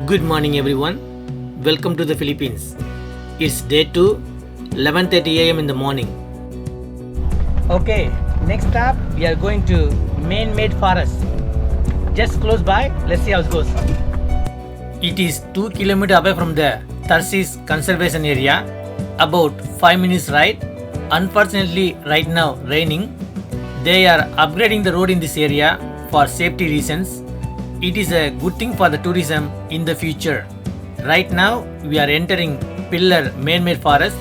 Good morning everyone. Welcome to the Philippines. It's day 2, 11:30 a.m. in the morning. Okay, next stop we are going to man-made forest. Just close by, let's see how it goes. It is 2 kilometers away from the Tarsis conservation area. About 5 minutes ride. Unfortunately right now raining. They are upgrading the road in this area for safety reasons. It is a good thing for the tourism in the future. Right now we are entering Pillar man-made forest.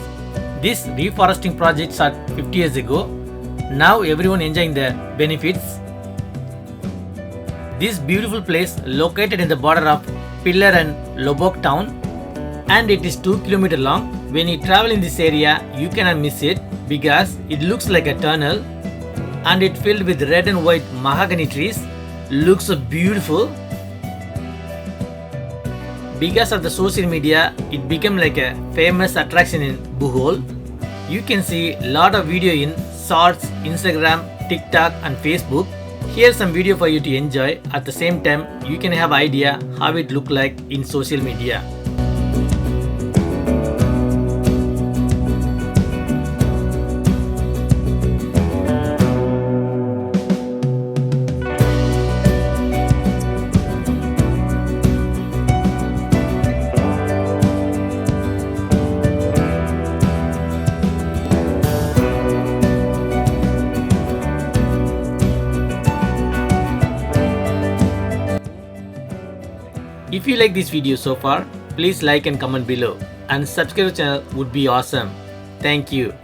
This reforesting project started 50 years ago. Now everyone enjoying the benefits. This beautiful place located in the border of Pillar and Lobok town, and it is 2 kilometers long. When you travel in this area you cannot miss it because it looks like a tunnel and it filled with red and white mahogany trees. Looks so beautiful. Because of the social media, it became like a famous attraction in Bohol. You can see lot of video in Shorts, Instagram, TikTok and Facebook. Here's some video for you to enjoy. At the same time, you can have idea how it look like in social media. If you like this video so far, please like and comment below, and subscribe to the channel would be awesome. Thank you.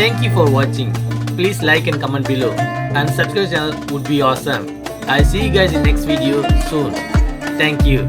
Thank you for watching. Please like and comment below, and subscribe to the channel would be awesome. I'll see you guys in next video soon. Thank you.